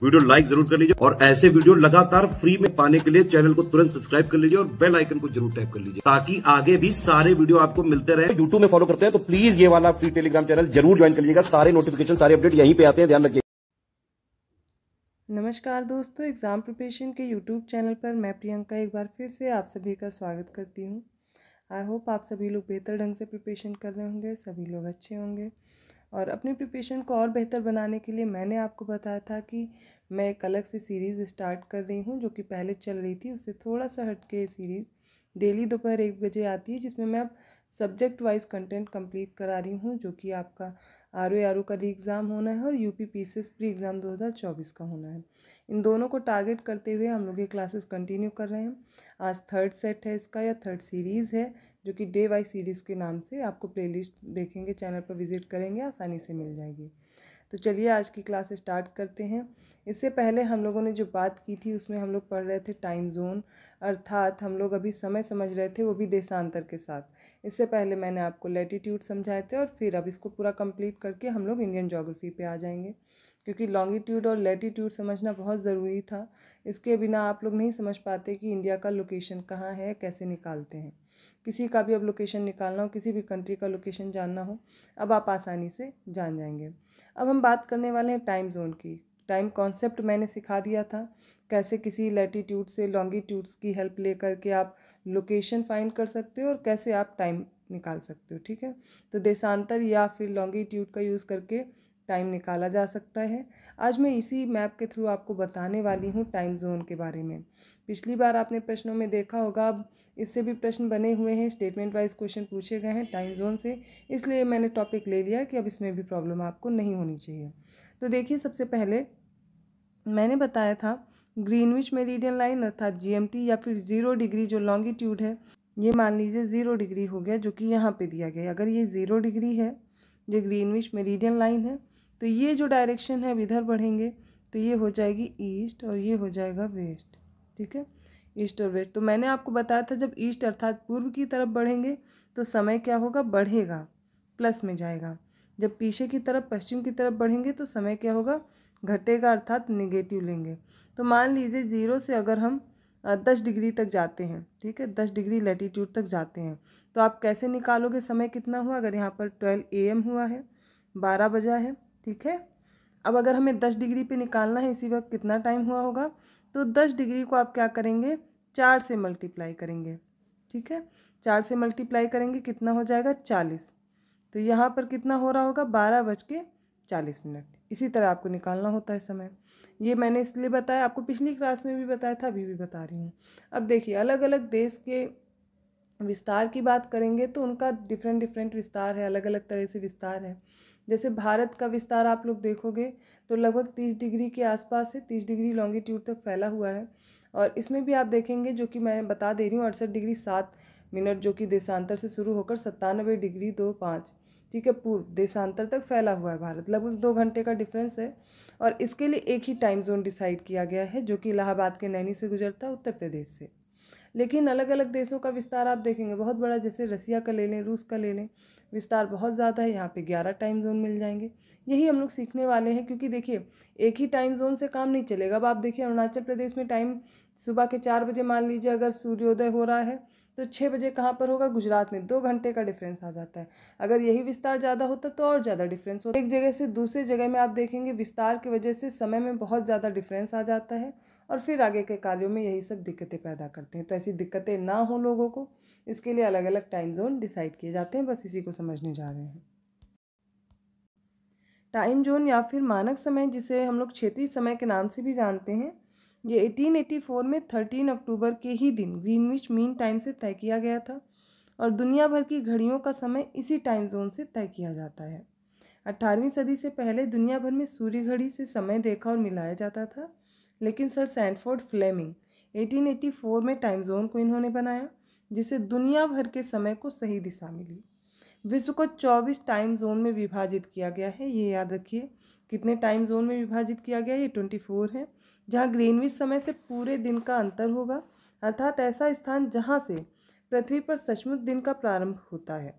Video like जरूर कर लीजिए और ऐसे वीडियो लगातार फ्री में पाने के लिए चैनल को तुरंत सब्सक्राइब कर लीजिए और बेल आइकन को जरूर टैप कर लीजिए ताकि आगे भी सारे वीडियो आपको मिलते रहे। यूट्यूब में फॉलो करते हैं तो प्लीज ये वाला फ्री टेलीग्राम चैनल जरूर ज्वाइन कर लीजिएगा। सारे नोटिफिकेशन सारे अपडेट यहीं पे आते हैं, ध्यान रखिए। नमस्कार दोस्तों, एग्ज़ाम प्रिपरेशन के यूट्यूब चैनल पर मैं प्रियंका एक बार फिर से आप सभी का स्वागत करती हूँ। आई होप आप सभी लोग बेहतर ढंग से प्रिपरेशन कर रहे होंगे, सभी लोग अच्छे होंगे। और अपनी प्रिपरेशन को और बेहतर बनाने के लिए मैंने आपको बताया था कि मैं एक अलग से सीरीज़ स्टार्ट कर रही हूँ, जो कि पहले चल रही थी उससे थोड़ा सा हट के सीरीज़ डेली दोपहर 1 बजे आती है, जिसमें मैं अब सब्जेक्ट वाइज कंटेंट कंप्लीट करा रही हूँ, जो कि आपका RO का री एग्ज़ाम होना है और UP PCS प्री एग्ज़ाम 2024 का होना है। इन दोनों को टारगेट करते हुए हम लोग ये क्लासेस कंटिन्यू कर रहे हैं। आज थर्ड सेट है इसका, या थर्ड सीरीज़ है, जो कि डे वाइज सीरीज़ के नाम से आपको प्लेलिस्ट देखेंगे, चैनल पर विजिट करेंगे, आसानी से मिल जाएगी। तो चलिए आज की क्लास स्टार्ट करते हैं। इससे पहले हम लोगों ने जो बात की थी उसमें हम लोग पढ़ रहे थे टाइम जोन, अर्थात हम लोग अभी समय समझ रहे थे, वो भी देशांतर के साथ। इससे पहले मैंने आपको लैटिट्यूड समझाए थे और फिर अब इसको पूरा कंप्लीट करके हम लोग इंडियन ज्योग्राफी पे आ जाएंगे, क्योंकि लॉन्गिट्यूड और लैटिट्यूड समझना बहुत ज़रूरी था। इसके बिना आप लोग नहीं समझ पाते कि इंडिया का लोकेशन कहाँ है, कैसे निकालते हैं। किसी का भी अब लोकेशन निकालना हो, किसी भी कंट्री का लोकेशन जानना हो, अब आप आसानी से जान जाएंगे। अब हम बात करने वाले हैं टाइम जोन की। टाइम कॉन्सेप्ट मैंने सिखा दिया था, कैसे किसी लैटिट्यूड से लॉन्गिट्यूड्स की हेल्प लेकर के आप लोकेशन फाइंड कर सकते हो और कैसे आप टाइम निकाल सकते हो। ठीक है, तो देशांतर या फिर लॉन्गिट्यूड का यूज़ करके टाइम निकाला जा सकता है। आज मैं इसी मैप के थ्रू आपको बताने वाली हूँ टाइम जोन के बारे में। पिछली बार आपने प्रश्नों में देखा होगा, अब इससे भी प्रश्न बने हुए हैं, स्टेटमेंट वाइज क्वेश्चन पूछे गए हैं टाइम जोन से, इसलिए मैंने टॉपिक ले लिया कि अब इसमें भी प्रॉब्लम आपको नहीं होनी चाहिए। तो देखिए, सबसे पहले मैंने बताया था ग्रीनविच मेरिडियन लाइन अर्थात GMT या फिर 0 डिग्री जो लॉन्गिट्यूड है, ये मान लीजिए 0 डिग्री हो गया, जो कि यहाँ पे दिया गया है। अगर ये 0 डिग्री है, जो ग्रीनविच मेरिडियन लाइन है, तो ये जो डायरेक्शन है अब इधर बढ़ेंगे तो ये हो जाएगी ईस्ट और ये हो जाएगा वेस्ट। ठीक है, ईस्ट और वेस्ट। तो मैंने आपको बताया था जब ईस्ट अर्थात पूर्व की तरफ बढ़ेंगे तो समय क्या होगा, बढ़ेगा, प्लस में जाएगा। जब पीछे की तरफ पश्चिम की तरफ बढ़ेंगे तो समय क्या होगा, घटेगा, अर्थात नेगेटिव लेंगे। तो मान लीजिए 0 से अगर हम 10 डिग्री तक जाते हैं, ठीक है, 10 डिग्री लैटिट्यूड तक जाते हैं, तो आप कैसे निकालोगे समय कितना हुआ। अगर यहाँ पर 12 AM हुआ है, 12 बजा है, ठीक है। अब अगर हमें 10 डिग्री पे निकालना है इसी वक्त कितना टाइम हुआ होगा, तो 10 डिग्री को आप क्या करेंगे, 4 से मल्टीप्लाई करेंगे। ठीक है, 4 से मल्टीप्लाई करेंगे, कितना हो जाएगा, 40। तो यहाँ पर कितना हो रहा होगा, 12:40। इसी तरह आपको निकालना होता है समय। ये मैंने इसलिए बताया, आपको पिछली क्लास में भी बताया था, अभी भी बता रही हूँ। अब देखिए, अलग अलग देश के विस्तार की बात करेंगे तो उनका डिफरेंट डिफरेंट विस्तार है, अलग अलग तरह से विस्तार है। जैसे भारत का विस्तार आप लोग देखोगे तो लगभग 30 डिग्री के आसपास है, 30 डिग्री लॉन्गिट्यूड तक फैला हुआ है। और इसमें भी आप देखेंगे, जो कि मैं बता दे रही हूँ, 68 डिग्री 7 मिनट, जो कि देशांतर से शुरू होकर 97 डिग्री 25, ठीक है, पूर्व देशांतर तक फैला हुआ है भारत। लगभग 2 घंटे का डिफरेंस है। और इसके लिए एक ही टाइम जोन डिसाइड किया गया है, जो कि इलाहाबाद के नैनी से गुजरता है, उत्तर प्रदेश से। लेकिन अलग अलग देशों का विस्तार आप देखेंगे बहुत बड़ा, जैसे रसिया का ले लें, रूस का ले लें, विस्तार बहुत ज़्यादा है। यहाँ पे 11 टाइम जोन मिल जाएंगे। यही हम लोग सीखने वाले हैं, क्योंकि देखिए एक ही टाइम जोन से काम नहीं चलेगा। अब आप देखिए अरुणाचल प्रदेश में टाइम सुबह के 4 बजे मान लीजिए अगर सूर्योदय हो रहा है, तो 6 बजे कहाँ पर होगा, गुजरात में। 2 घंटे का डिफरेंस आ जाता है। अगर यही विस्तार ज़्यादा होता तो और ज़्यादा डिफरेंस होता। एक जगह से दूसरे जगह में आप देखेंगे विस्तार की वजह से समय में बहुत ज़्यादा डिफरेंस आ जाता है, और फिर आगे के कार्यों में यही सब दिक्कतें पैदा करते हैं। तो ऐसी दिक्कतें ना हो लोगों को, इसके लिए अलग अलग टाइम जोन डिसाइड किए जाते हैं, बस इसी को समझने जा रहे हैं। टाइम जोन या फिर मानक समय, जिसे हम लोग क्षेत्रीय समय के नाम से भी जानते हैं, ये 1884 में 13 अक्टूबर के ही दिन ग्रीनविच मीन टाइम से तय किया गया था, और दुनिया भर की घड़ियों का समय इसी टाइम जोन से तय किया जाता है। 18वीं सदी से पहले दुनिया भर में सूर्य घड़ी से समय देखा और मिलाया जाता था, लेकिन सर सैंडफोर्ड फ्लेमिंग 1884 में टाइम जोन को इन्होंने बनाया, जिससे दुनिया भर के समय को सही दिशा मिली। विश्व को 24 टाइम जोन में विभाजित किया गया है, ये याद रखिए। कितने टाइम जोन में विभाजित किया गया है, ये 24 है, जहाँ ग्रीनविच समय से पूरे दिन का अंतर होगा, अर्थात ऐसा स्थान जहाँ से पृथ्वी पर सचमुच दिन का प्रारंभ होता है।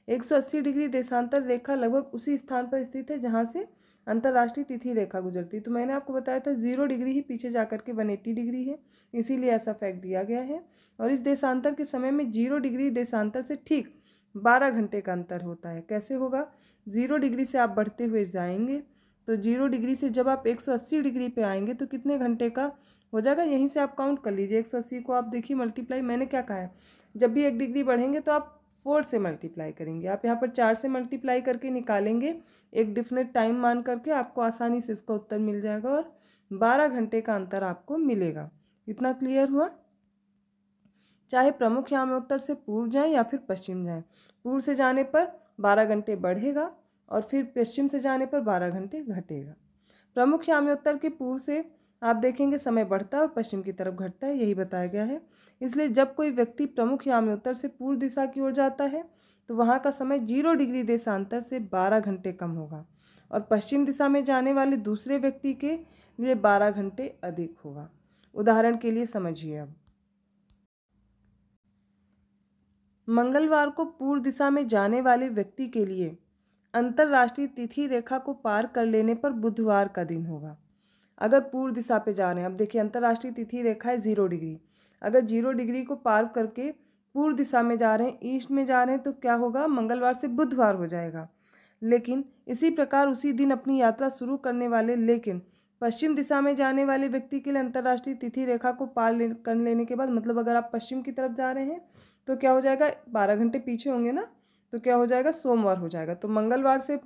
180 डिग्री देशांतर रेखा लगभग उसी स्थान पर स्थित है जहाँ से अंतर्राष्ट्रीय तिथि रेखा गुजरती। तो मैंने आपको बताया था 0 डिग्री ही पीछे जाकर के 180 डिग्री है, इसीलिए ऐसा फैक्ट दिया गया है। और इस देशांतर के समय में 0 डिग्री देशांतर से ठीक 12 घंटे का अंतर होता है। कैसे होगा? 0 डिग्री से आप बढ़ते हुए जाएंगे तो 0 डिग्री से जब आप 180 डिग्री पे आएंगे तो कितने घंटे का हो जाएगा, यहीं से आप काउंट कर लीजिए। 180 को आप देखिए मल्टीप्लाई, मैंने क्या कहा है, जब भी 1 डिग्री बढ़ेंगे तो आप 4 से मल्टीप्लाई करेंगे। आप यहाँ पर 4 से मल्टीप्लाई करके निकालेंगे एक डिफिनेट टाइम मान करके, आपको आसानी से इसका उत्तर मिल जाएगा और 12 घंटे का अंतर आपको मिलेगा। इतना क्लियर हुआ? चाहे प्रमुख यामोत्तर से पूर्व जाएं या फिर पश्चिम जाएं, पूर्व से जाने पर 12 घंटे बढ़ेगा और फिर पश्चिम से जाने पर 12 घंटे घटेगा। प्रमुख यामोत्तर के पूर्व से आप देखेंगे समय बढ़ता है और पश्चिम की तरफ घटता है, यही बताया गया है। इसलिए जब कोई व्यक्ति प्रमुख यामोत्तर से पूर्व दिशा की ओर जाता है तो वहाँ का समय 0 डिग्री देशांतर से 12 घंटे कम होगा और पश्चिम दिशा में जाने वाले दूसरे व्यक्ति के लिए 12 घंटे अधिक होगा। उदाहरण के लिए समझिए, अब मंगलवार को पूर्व दिशा में जाने वाले व्यक्ति के लिए अंतर्राष्ट्रीय तिथि रेखा को पार कर लेने पर बुधवार का दिन होगा। अगर पूर्व दिशा पे जा रहे हैं, अब देखिए अंतर्राष्ट्रीय तिथि रेखा है 0 डिग्री, अगर 0 डिग्री को पार करके पूर्व दिशा में जा रहे हैं, ईस्ट में जा रहे हैं, तो क्या होगा, मंगलवार से बुधवार हो जाएगा। लेकिन इसी प्रकार उसी दिन अपनी यात्रा शुरू करने वाले लेकिन पश्चिम दिशा में जाने वाले व्यक्ति के लिए अंतर्राष्ट्रीय तिथि रेखा को पार कर लेने के बाद, मतलब अगर आप पश्चिम की तरफ जा रहे हैं तो क्या हो जाएगा, 12 घंटे पीछे होंगे ना, तो क्या हो जाएगा, सोमवार हो जाएगा। तो मंगलवार से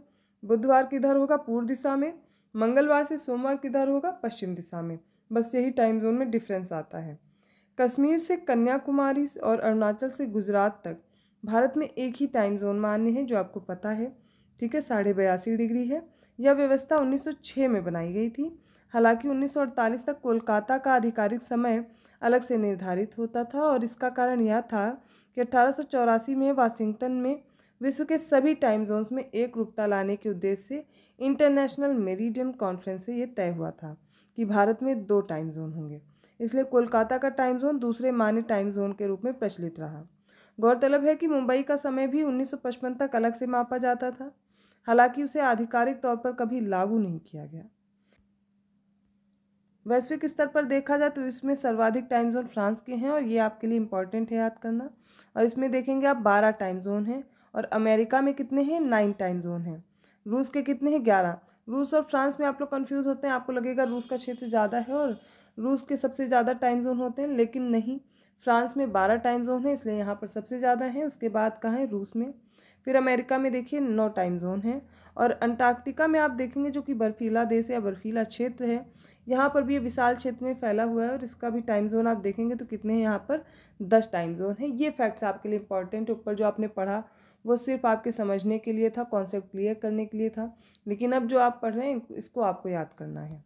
बुधवार किधर होगा, पूर्व दिशा में, मंगलवार से सोमवार किधर होगा, पश्चिम दिशा में। बस यही टाइम जोन में डिफरेंस आता है। कश्मीर से कन्याकुमारी और अरुणाचल से गुजरात तक भारत में एक ही टाइम जोन मान्य है, जो आपको पता है, ठीक है, 82.5 डिग्री है। यह व्यवस्था 1906 में बनाई गई थी। हालांकि 1948 तक कोलकाता का आधिकारिक समय अलग से निर्धारित होता था और इसका कारण यह था कि 1884 में वाशिंगटन में विश्व के सभी टाइम जोन्स में एक रूपता लाने के उद्देश्य से इंटरनेशनल मेरिडियन कॉन्फ्रेंस से यह तय हुआ था कि भारत में 2 टाइम जोन होंगे। इसलिए कोलकाता का टाइम जोन दूसरे मान्य टाइम जोन के रूप में प्रचलित रहा। गौरतलब है कि मुंबई का समय भी 1955 तक अलग से मापा जाता था, हालांकि उसे आधिकारिक तौर पर कभी लागू नहीं किया गया। वैश्विक स्तर पर देखा जाए तो इसमें सर्वाधिक टाइम जोन फ्रांस के हैं और ये आपके लिए इंपॉर्टेंट है याद करना। और इसमें देखेंगे आप 12 टाइम जोन हैं और अमेरिका में कितने हैं, 9 टाइम जोन हैं। रूस के कितने हैं, 11। रूस और फ्रांस में आप लोग कंफ्यूज होते हैं, आपको लगेगा रूस का क्षेत्र ज़्यादा है और रूस के सबसे ज़्यादा टाइम जोन होते हैं, लेकिन नहीं, फ्रांस में 12 टाइम जोन है, इसलिए यहाँ पर सबसे ज़्यादा है। उसके बाद कहाँ है, रूस में। फिर अमेरिका में देखिए 9 टाइम जोन है और अंटार्कटिका में आप देखेंगे जो कि बर्फीला देश या बर्फीला क्षेत्र है, यहाँ पर भी ये विशाल क्षेत्र में फैला हुआ है और इसका भी टाइम जोन आप देखेंगे तो कितने हैं, यहाँ पर 10 टाइम जोन है। ये फैक्ट्स आपके लिए इंपॉर्टेंट, ऊपर जो आपने पढ़ा वो सिर्फ आपके समझने के लिए था, कॉन्सेप्ट क्लियर करने के लिए था, लेकिन अब जो आप पढ़ रहे हैं इसको आपको याद करना है।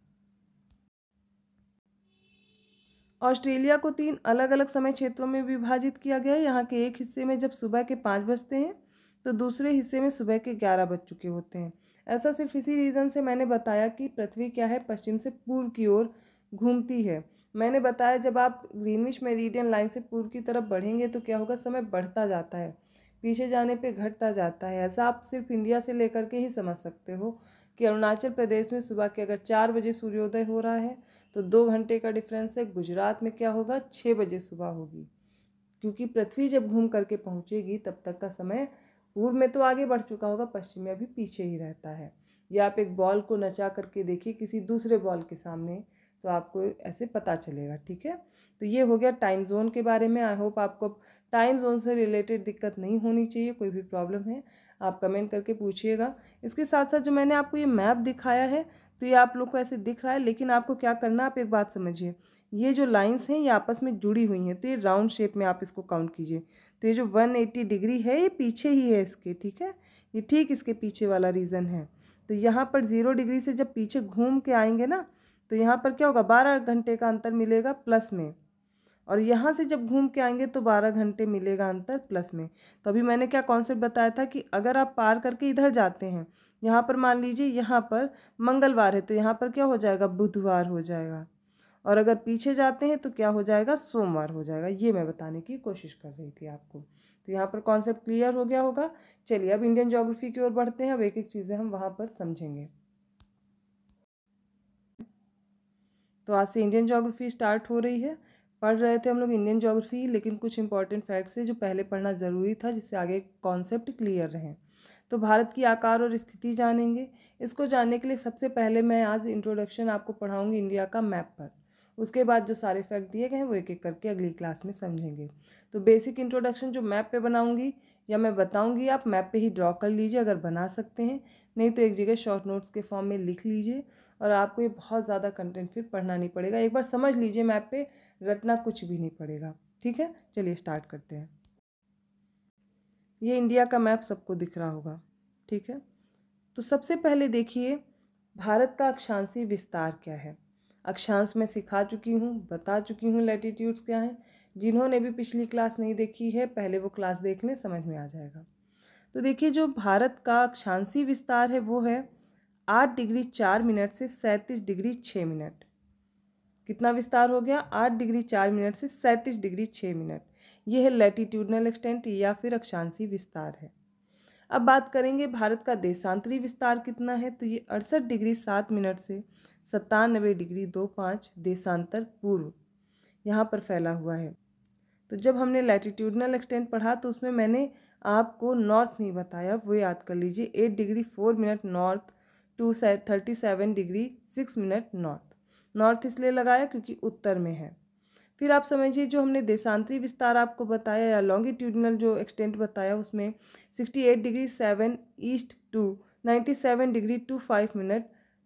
ऑस्ट्रेलिया को 3 अलग अलग समय क्षेत्रों में विभाजित किया गया है। यहाँ के एक हिस्से में जब सुबह के 5 बजते हैं तो दूसरे हिस्से में सुबह के 11 बज चुके होते हैं। ऐसा सिर्फ इसी रीज़न से मैंने बताया कि पृथ्वी क्या है, पश्चिम से पूर्व की ओर घूमती है। मैंने बताया जब आप ग्रीनविच मेरिडियन लाइन से पूर्व की तरफ बढ़ेंगे तो क्या होगा, समय बढ़ता जाता है, पीछे जाने पे घटता जाता है। ऐसा आप सिर्फ इंडिया से लेकर के ही समझ सकते हो कि अरुणाचल प्रदेश में सुबह के अगर 4 बजे सूर्योदय हो रहा है तो 2 घंटे का डिफरेंस है। गुजरात में क्या होगा, 6 बजे सुबह होगी, क्योंकि पृथ्वी जब घूम करके पहुंचेगी तब तक का समय पूर्व में तो आगे बढ़ चुका होगा, पश्चिम में अभी पीछे ही रहता है। या आप एक बॉल को नचा करके देखिए किसी दूसरे बॉल के सामने, तो आपको ऐसे पता चलेगा, ठीक है। तो ये हो गया टाइम जोन के बारे में। आई होप आपको टाइम जोन से रिलेटेड दिक्कत नहीं होनी चाहिए। कोई भी प्रॉब्लम है आप कमेंट करके पूछिएगा। इसके साथ साथ जो मैंने आपको ये मैप दिखाया है तो ये आप लोग को ऐसे दिख रहा है, लेकिन आपको क्या करना, आप एक बात समझिए, ये जो लाइंस हैं ये आपस में जुड़ी हुई हैं, तो ये राउंड शेप में आप इसको काउंट कीजिए। तो ये जो 180 डिग्री है ये पीछे ही है इसके, ठीक है, ये ठीक इसके पीछे वाला रीज़न है। तो यहाँ पर 0 डिग्री से जब पीछे घूम के आएंगे ना तो यहाँ पर क्या होगा, 12 घंटे का अंतर मिलेगा प्लस में, और यहाँ से जब घूम के आएंगे तो 12 घंटे मिलेगा अंतर प्लस में। तो अभी मैंने क्या कॉन्सेप्ट बताया था कि अगर आप पार करके इधर जाते हैं, यहाँ पर मान लीजिए यहाँ पर मंगलवार है तो यहाँ पर क्या हो जाएगा, बुधवार हो जाएगा, और अगर पीछे जाते हैं तो क्या हो जाएगा, सोमवार हो जाएगा। ये मैं बताने की कोशिश कर रही थी आपको। तो यहाँ पर कॉन्सेप्ट क्लियर हो गया होगा। चलिए अब इंडियन ज्योग्राफी की ओर बढ़ते हैं, अब एक एक चीज़ें हम वहाँ पर समझेंगे। तो आज से इंडियन ज्योग्राफी स्टार्ट हो रही है। पढ़ रहे थे हम लोग इंडियन ज्योग्राफी, लेकिन कुछ इंपॉर्टेंट फैक्ट्स है जो पहले पढ़ना ज़रूरी था जिससे आगे कॉन्सेप्ट क्लियर रहें। तो भारत की आकार और स्थिति जानेंगे। इसको जानने के लिए सबसे पहले मैं आज इंट्रोडक्शन आपको पढ़ाऊँगी इंडिया का मैप पर। उसके बाद जो सारे फैक्ट दिए गए हैं वो एक एक करके अगली क्लास में समझेंगे। तो बेसिक इंट्रोडक्शन जो मैप पे बनाऊंगी या मैं बताऊंगी, आप मैप पे ही ड्रॉ कर लीजिए अगर बना सकते हैं, नहीं तो एक जगह शॉर्ट नोट्स के फॉर्म में लिख लीजिए। और आपको ये बहुत ज़्यादा कंटेंट फिर पढ़ना नहीं पड़ेगा, एक बार समझ लीजिए मैप पे, रटना कुछ भी नहीं पड़ेगा। ठीक है, चलिए स्टार्ट करते हैं। ये इंडिया का मैप सबको दिख रहा होगा। ठीक है, तो सबसे पहले देखिए भारत का अक्षांशीय विस्तार क्या है। अक्षांश में सिखा चुकी हूँ, बता चुकी हूँ लैटिट्यूड्स क्या हैं। जिन्होंने भी पिछली क्लास नहीं देखी है पहले वो क्लास देख लें, समझ में आ जाएगा। तो देखिए जो भारत का अक्षांशीय विस्तार है वो है 8 डिग्री 4 मिनट से 37 डिग्री 6 मिनट। कितना विस्तार हो गया? 8 डिग्री 4 मिनट से 37 डिग्री 6 मिनट। ये है लैटिट्यूडनल एक्सटेंट या फिर अक्षांशीय विस्तार है। अब बात करेंगे भारत का देशांतरी विस्तार कितना है, तो ये 68 डिग्री 7 मिनट से 97 डिग्री 25 देशांतर पूर्व यहाँ पर फैला हुआ है। तो जब हमने लैटिट्यूडनल एक्सटेंट पढ़ा तो उसमें मैंने आपको नॉर्थ नहीं बताया, वो याद कर लीजिए। 8 degree 4 minute north to 37 degree 6 minute north. North इसलिए लगाया क्योंकि उत्तर में है। फिर आप समझिए जो हमने देशांतरी विस्तार आपको बताया या लॉन्गिट्यूडनल जो एक्सटेंट बताया उसमें 68 degree 7 east to 97 degree 25 minute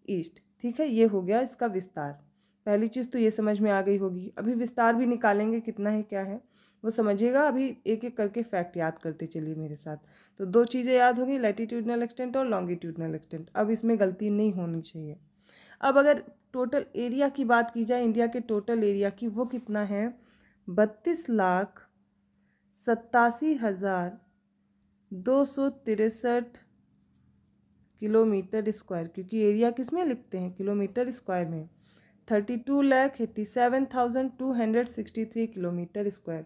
east. ठीक है, ये हो गया इसका विस्तार। पहली चीज़ तो ये समझ में आ गई होगी। अभी विस्तार भी निकालेंगे कितना है क्या है वो समझिएगा। अभी एक एक करके फैक्ट याद करते चलिए मेरे साथ। तो दो चीज़ें याद होगी, लैटिट्यूडनल एक्सटेंट और लॉन्गिट्यूडनल एक्सटेंट। अब इसमें गलती नहीं होनी चाहिए। अब अगर टोटल एरिया की बात की जाए, इंडिया के टोटल एरिया की, वो कितना है? 32,87,263 किलोमीटर स्क्वायर, क्योंकि एरिया किस में लिखते हैं? किलोमीटर स्क्वायर में। 32,87,263 किलोमीटर स्क्वायर।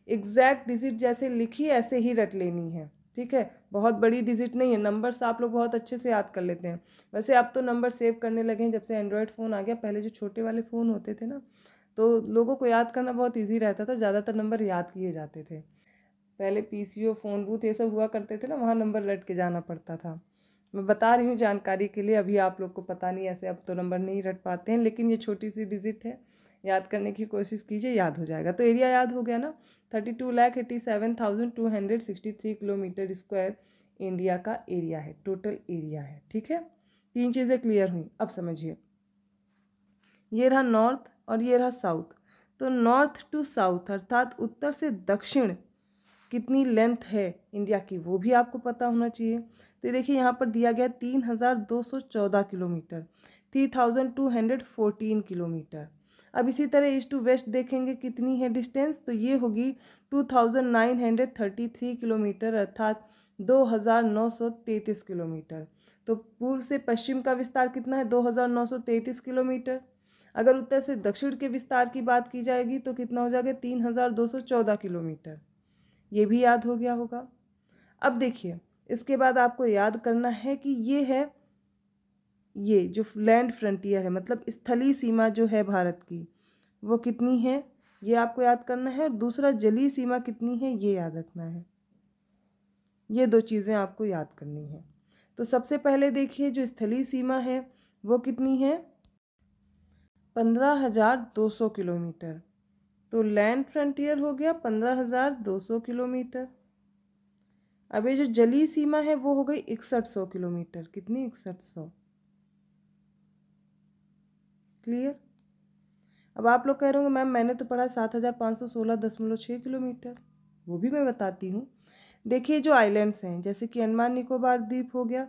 एग्जैक्ट डिजिट जैसे लिखी ऐसे ही रट लेनी है। ठीक है, बहुत बड़ी डिजिट नहीं है। नंबर्स आप लोग बहुत अच्छे से याद कर लेते हैं। वैसे आप तो नंबर सेव करने लगे हैं जब से एंड्रॉयड फ़ोन आ गया। पहले जो छोटे वाले फ़ोन होते थे ना, तो लोगों को याद करना बहुत इजी रहता था, ज़्यादातर नंबर याद किए जाते थे। पहले पीसीओ, फ़ोन बूथ ये सब हुआ करते थे ना, वहाँ नंबर रट के जाना पड़ता था। मैं बता रही हूँ जानकारी के लिए, अभी आप लोग को पता नहीं, ऐसे अब तो नंबर नहीं रट पाते हैं, लेकिन ये छोटी सी डिजिट है, याद करने की कोशिश कीजिए, याद हो जाएगा। तो एरिया याद हो गया ना, 32,87,263 किलोमीटर स्क्वायर इंडिया का एरिया है, टोटल एरिया है। ठीक है, तीन चीज़ें क्लियर हुई। अब समझिए, ये रहा नॉर्थ और ये रहा साउथ। तो नॉर्थ टू साउथ अर्थात उत्तर से दक्षिण कितनी लेंथ है इंडिया की, वो भी आपको पता होना चाहिए। तो देखिए यहाँ पर दिया गया 3,214 किलोमीटर, 3,214 किलोमीटर। अब इसी तरह ईस्ट टू वेस्ट देखेंगे कितनी है डिस्टेंस, तो ये होगी 2,933 किलोमीटर अर्थात 2,933 किलोमीटर। तो पूर्व से पश्चिम का विस्तार कितना है? 2,933 किलोमीटर। अगर उत्तर से दक्षिण के विस्तार की बात की जाएगी तो कितना हो जाएगा? 3,214 किलोमीटर। ये भी याद हो गया होगा। अब देखिए इसके बाद आपको याद करना है कि ये है, ये जो लैंड फ्रंटियर है, मतलब स्थलीय सीमा जो है भारत की, वो कितनी है ये आपको याद करना है। और दूसरा जलीय सीमा कितनी है ये याद रखना है। ये दो चीज़ें आपको याद करनी है। तो सबसे पहले देखिए जो स्थलीय सीमा है वो कितनी है? 15,200 किलोमीटर। तो लैंड फ्रंटियर हो गया 15,200 किलोमीटर। अब ये जो जलीय सीमा है वो हो गई 6100 किलोमीटर। कितनी? 6100। क्लियर? अब आप लोग कह रहे होंगे मैम मैंने तो पढ़ा 7,516.6 किलोमीटर। वो भी मैं बताती हूँ। देखिए जो आइलैंड्स हैं जैसे कि अंडमान निकोबार द्वीप हो गया,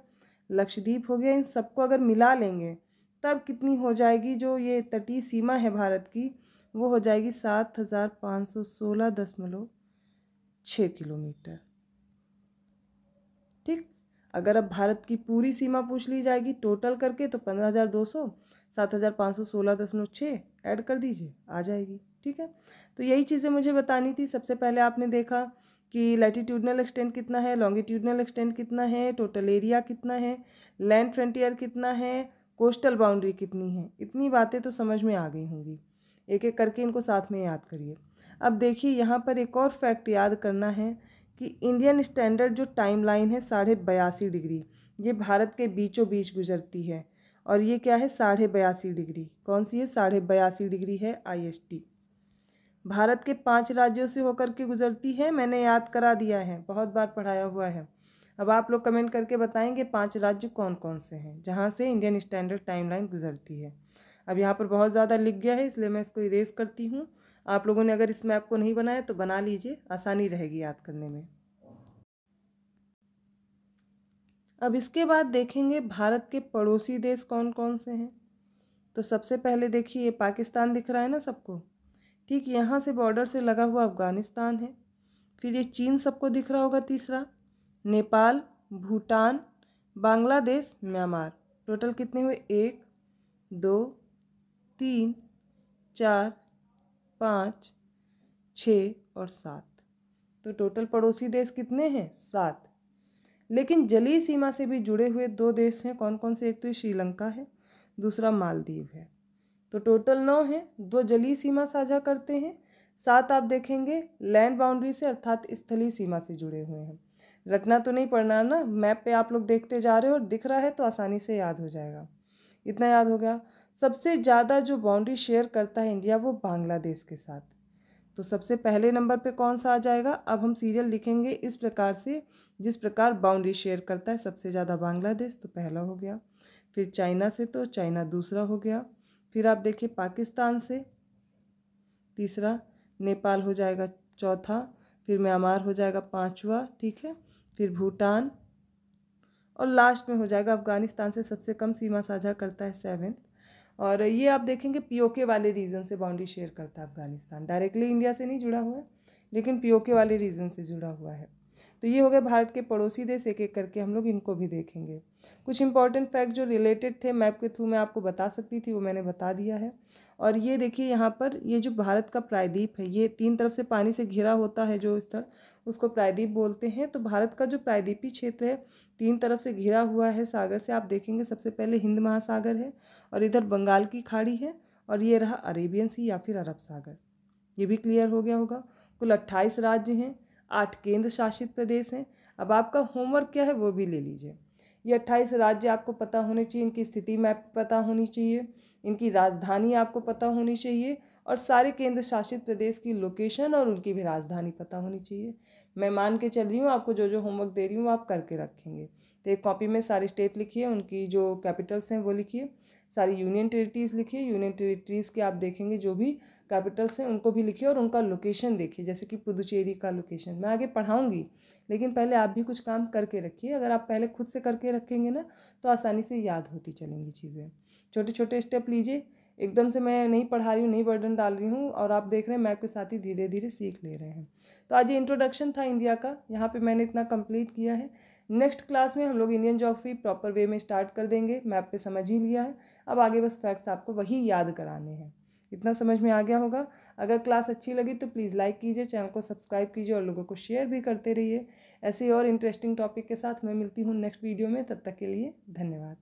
लक्षद्वीप हो गया, इन सबको अगर मिला लेंगे तब कितनी हो जाएगी? जो ये तटीय सीमा है भारत की वो हो जाएगी 7,516.6 किलोमीटर। ठीक, अगर अब भारत की पूरी सीमा पूछ ली जाएगी टोटल करके तो 15,200 7,516.6 ऐड कर दीजिए, आ जाएगी। ठीक है, तो यही चीज़ें मुझे बतानी थी। सबसे पहले आपने देखा कि लैटिट्यूडनल एक्सटेंट कितना है, लॉन्गिट्यूडनल एक्सटेंट कितना है, टोटल एरिया कितना है, लैंड फ्रंटियर कितना है, कोस्टल बाउंड्री कितनी है, इतनी बातें तो समझ में आ गई होंगी। एक एक करके इनको साथ में याद करिए। अब देखिए यहाँ पर एक और फैक्ट याद करना है कि इंडियन स्टैंडर्ड जो टाइमलाइन है 82.5 डिग्री, ये भारत के बीचों बीच गुजरती है। और ये क्या है 82.5 डिग्री, कौन सी है 82.5 डिग्री है IST। भारत के 5 राज्यों से होकर के गुजरती है, मैंने याद करा दिया है, बहुत बार पढ़ाया हुआ है। अब आप लोग कमेंट करके बताएंगे 5 राज्य कौन कौन से हैं जहाँ से इंडियन स्टैंडर्ड टाइमलाइन गुजरती है। अब यहाँ पर बहुत ज़्यादा लिख गया है इसलिए मैं इसको इरेज करती हूँ। आप लोगों ने अगर इस मैप को नहीं बनाया तो बना लीजिए, आसानी रहेगी याद करने में। अब इसके बाद देखेंगे भारत के पड़ोसी देश कौन कौन से हैं। तो सबसे पहले देखिए पाकिस्तान दिख रहा है ना सबको, ठीक यहाँ से बॉर्डर से लगा हुआ अफगानिस्तान है। फिर ये चीन सबको दिख रहा होगा तीसरा, नेपाल, भूटान, बांग्लादेश, म्यांमार। टोटल कितने हुए 1 2 3 4 5 6 और 7। तो टोटल पड़ोसी देश कितने हैं 7। लेकिन जलीय सीमा से भी जुड़े हुए 2 देश हैं, कौन कौन से, एक तो ये श्रीलंका है, दूसरा मालदीव है। तो टोटल 9 हैं, 2 जलीय सीमा साझा करते हैं, 7 आप देखेंगे लैंड बाउंड्री से अर्थात स्थलीय सीमा से जुड़े हुए हैं। रटना तो नहीं पड़ना ना, मैप पे आप लोग देखते जा रहे हो और दिख रहा है तो आसानी से याद हो जाएगा। इतना याद हो गया। सबसे ज़्यादा जो बाउंड्री शेयर करता है इंडिया वो बांग्लादेश के साथ। तो सबसे पहले नंबर पे कौन सा आ जाएगा। अब हम सीरियल लिखेंगे इस प्रकार से जिस प्रकार बाउंड्री शेयर करता है। सबसे ज़्यादा बांग्लादेश तो पहला हो गया, फिर चाइना से तो चाइना दूसरा हो गया, फिर आप देखिए पाकिस्तान से तीसरा, नेपाल हो जाएगा चौथा, फिर म्यांमार हो जाएगा 5वां, ठीक है, फिर भूटान और लास्ट में हो जाएगा अफगानिस्तान से सबसे कम सीमा साझा करता है 7th। और ये आप देखेंगे POK वाले रीजन से बाउंड्री शेयर करता है अफगानिस्तान, डायरेक्टली इंडिया से नहीं जुड़ा हुआ है लेकिन POK वाले रीजन से जुड़ा हुआ है। तो ये हो गए भारत के पड़ोसी देश, एक एक करके हम लोग इनको भी देखेंगे। कुछ इंपॉर्टेंट फैक्ट जो रिलेटेड थे मैप के थ्रू मैं आपको बता सकती थी वो मैंने बता दिया है। और ये देखिए यहाँ पर ये जो भारत का प्रायद्वीप है, ये 3 तरफ से पानी से घिरा होता है जो स्थल, उसको प्रायद्वीप बोलते हैं। तो भारत का जो प्रायद्वीपीय क्षेत्र है 3 तरफ से घिरा हुआ है सागर से। आप देखेंगे सबसे पहले हिंद महासागर है और इधर बंगाल की खाड़ी है और ये रहा अरेबियन सी या फिर अरब सागर। ये भी क्लियर हो गया होगा। कुल 28 राज्य हैं, 8 केंद्र शासित प्रदेश हैं। अब आपका होमवर्क क्या है वो भी ले लीजिए। ये 28 राज्य आपको पता होने चाहिए, इनकी स्थिति मैप पता होनी चाहिए, इनकी राजधानी आपको पता होनी चाहिए और सारे केंद्र शासित प्रदेश की लोकेशन और उनकी भी राजधानी पता होनी चाहिए। मैं मान के चल रही हूँ आपको जो जो होमवर्क दे रही हूँ आप करके रखेंगे। तो एक कॉपी में सारी स्टेट लिखिए, उनकी जो कैपिटल्स हैं वो लिखिए, सारी यूनियन टेरिटरीज़ लिखिए, यूनियन टेरिटरीज़ के आप देखेंगे जो भी कैपिटल्स हैं उनको भी लिखिए और उनका लोकेशन देखिए, जैसे कि पुदुचेरी का लोकेशन। मैं आगे पढ़ाऊँगी लेकिन पहले आप भी कुछ काम करके रखिए। अगर आप पहले खुद से करके रखेंगे ना तो आसानी से याद होती चलेंगी चीज़ें। छोटे छोटे स्टेप लीजिए, एकदम से मैं नहीं पढ़ा रही हूँ, नहीं बर्डन डाल रही हूँ और आप देख रहे हैं मैप के साथ ही धीरे धीरे सीख ले रहे हैं। तो आज ये इंट्रोडक्शन था इंडिया का, यहाँ पे मैंने इतना कंप्लीट किया है। नेक्स्ट क्लास में हम लोग इंडियन ज्योग्राफी प्रॉपर वे में स्टार्ट कर देंगे। मैप पे समझ ही लिया है, अब आगे बस फैक्ट्स आपको वही याद कराने हैं। इतना समझ में आ गया होगा। अगर क्लास अच्छी लगी तो प्लीज़ लाइक कीजिए, चैनल को सब्सक्राइब कीजिए और लोगों को शेयर भी करते रहिए। ऐसे और इंटरेस्टिंग टॉपिक के साथ मैं मिलती हूँ नेक्स्ट वीडियो में, तब तक के लिए धन्यवाद।